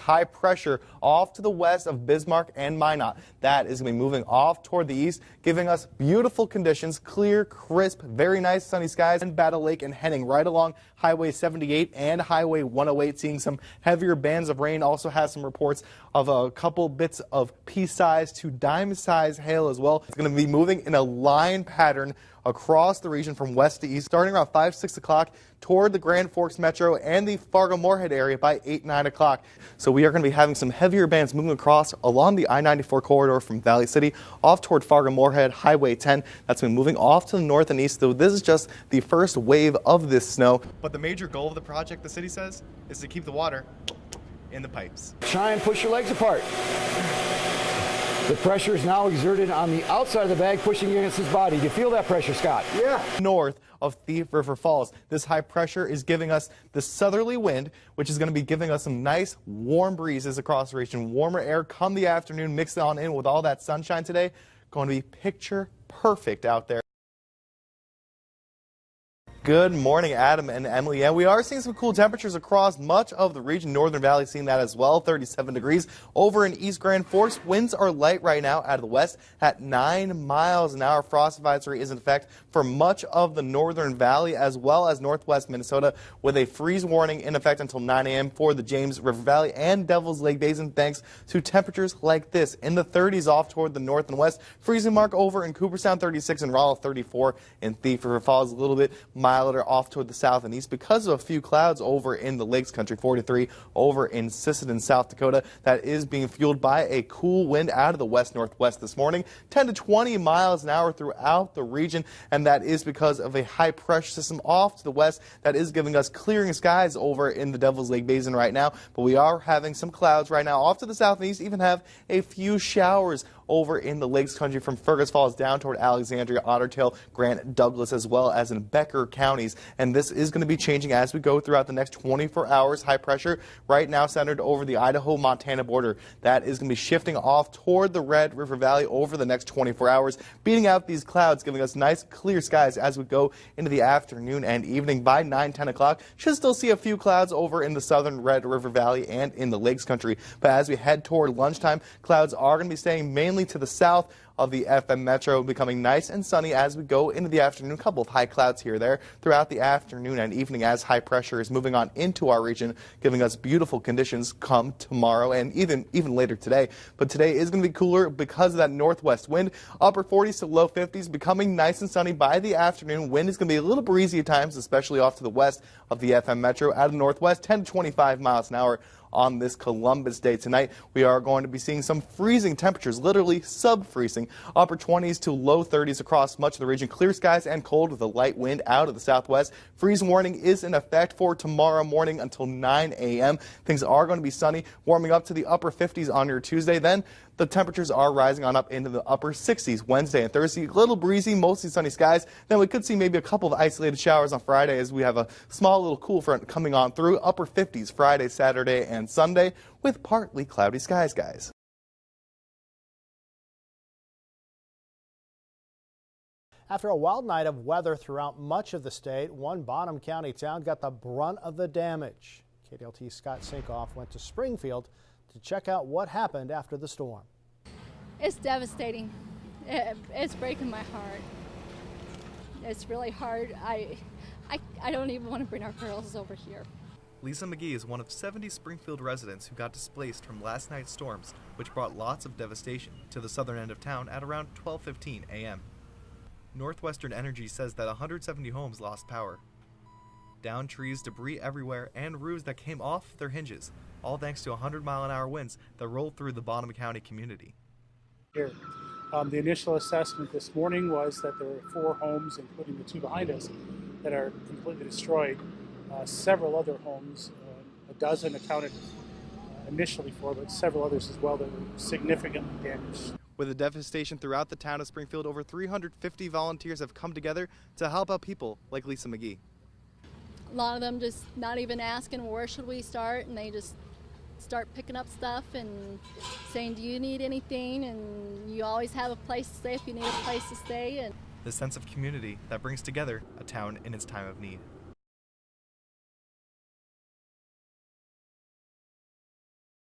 high pressure off to the west of Bismarck and Minot. That is going to be moving off toward the east, giving us beautiful conditions, clear, crisp, very nice sunny skies in Battle Lake and heading right along Highway 78 and Highway 108, seeing some heavier bands of rain. Also has some reports of a couple bits of pea-sized to dime-sized hail as well. It's going to be moving in a line pattern across the region from west to east, starting around 5, 6 o'clock toward the Grand Forks Metro and the Fargo-Moorhead area by 8, 9 o'clock. So we are going to be having some heavier bands moving across along the I-94 corridor from Valley City off toward Fargo-Moorhead, Highway 10. That's been moving off to the north and east, though this is just the first wave of this snow. But the major goal of the project, the city says, is to keep the water in the pipes. Try and push your legs apart. The pressure is now exerted on the outside of the bag, pushing against his body. Do you feel that pressure, Scott? Yeah. North of Thief River Falls, this high pressure is giving us the southerly wind, which is going to be giving us some nice warm breezes across the region. Warmer air come the afternoon, mixed on in with all that sunshine today. Going to be picture perfect out there. Good morning, Adam and Emily. Yeah, we are seeing some cool temperatures across much of the region. Northern Valley seeing that as well, 37 degrees. Over in East Grand Forks, winds are light right now out of the west at 9 miles an hour. Frost advisory is in effect for much of the Northern Valley as well as northwest Minnesota, with a freeze warning in effect until 9 a.m. for the James River Valley and Devil's Lake Basin, thanks to temperatures like this in the 30s off toward the north and west. Freezing mark over in Cooperstown, 36, and Rolla, 34, in Thief River Falls, a little bit milder off toward the south and east because of a few clouds over in the Lakes Country, 43 over in Sisseton, South Dakota. That is being fueled by a cool wind out of the west-northwest this morning, 10 to 20 miles an hour throughout the region, and that is because of a high pressure system off to the west that is giving us clearing skies over in the Devil's Lake Basin right now. But we are having some clouds right now off to the south and east, even have a few showers over in the Lakes Country from Fergus Falls down toward Alexandria, Otter Tail, Grant, Douglas, as well as in Becker counties. And this is going to be changing as we go throughout the next 24 hours. High pressure right now centered over the Idaho-Montana border. That is going to be shifting off toward the Red River Valley over the next 24 hours, beating out these clouds, giving us nice clear skies as we go into the afternoon and evening. By 9, 10 o'clock, should still see a few clouds over in the southern Red River Valley and in the Lakes Country. But as we head toward lunchtime, clouds are going to be staying mainly to the south of the FM Metro, becoming nice and sunny as we go into the afternoon. A couple of high clouds here or there throughout the afternoon and evening as high pressure is moving on into our region, giving us beautiful conditions come tomorrow and even later today. But today is going to be cooler because of that northwest wind. Upper 40s to low 50s, becoming nice and sunny by the afternoon. Wind is going to be a little breezy at times, especially off to the west of the FM Metro. Out of the northwest, 10 to 25 miles an hour. On this Columbus Day tonight, we are going to be seeing some freezing temperatures, literally sub-freezing, upper 20s to low 30s across much of the region. Clear skies and cold with a light wind out of the southwest. Freeze warning is in effect for tomorrow morning until 9 a.m. Things are going to be sunny, warming up to the upper 50s on your Tuesday. Then the temperatures are rising on up into the upper 60s Wednesday and Thursday. A little breezy, mostly sunny skies. Then we could see maybe a couple of isolated showers on Friday as we have a small little cool front coming on through. Upper 50s Friday, Saturday, and Sunday with partly cloudy skies, guys. After a wild night of weather throughout much of the state, one Bottom County town got the brunt of the damage. KDLT's Scott Sincoff went to Springfield to check out what happened after the storm. It's devastating. It's breaking my heart. It's really hard. I don't even want to bring our girls over here. Lisa McGee is one of 70 Springfield residents who got displaced from last night's storms, which brought lots of devastation to the southern end of town at around 12:15 a.m. Northwestern Energy says that 170 homes lost power. Downed trees, debris everywhere, and roofs that came off their hinges, all thanks to 100-mile-an-hour winds that rolled through the Bottom County community. Here. The initial assessment this morning was that there were 4 homes, including the 2 behind us, that are completely destroyed. Several other homes, a dozen accounted initially for, but several others as well that were significantly damaged. With the devastation throughout the town of Springfield, over 350 volunteers have come together to help out people like Lisa McGee. A lot of them just not even asking where should we start, and they just start picking up stuff and saying, do you need anything? And you always have a place to stay if you need a place to stay. And the sense of community that brings together a town in its time of need.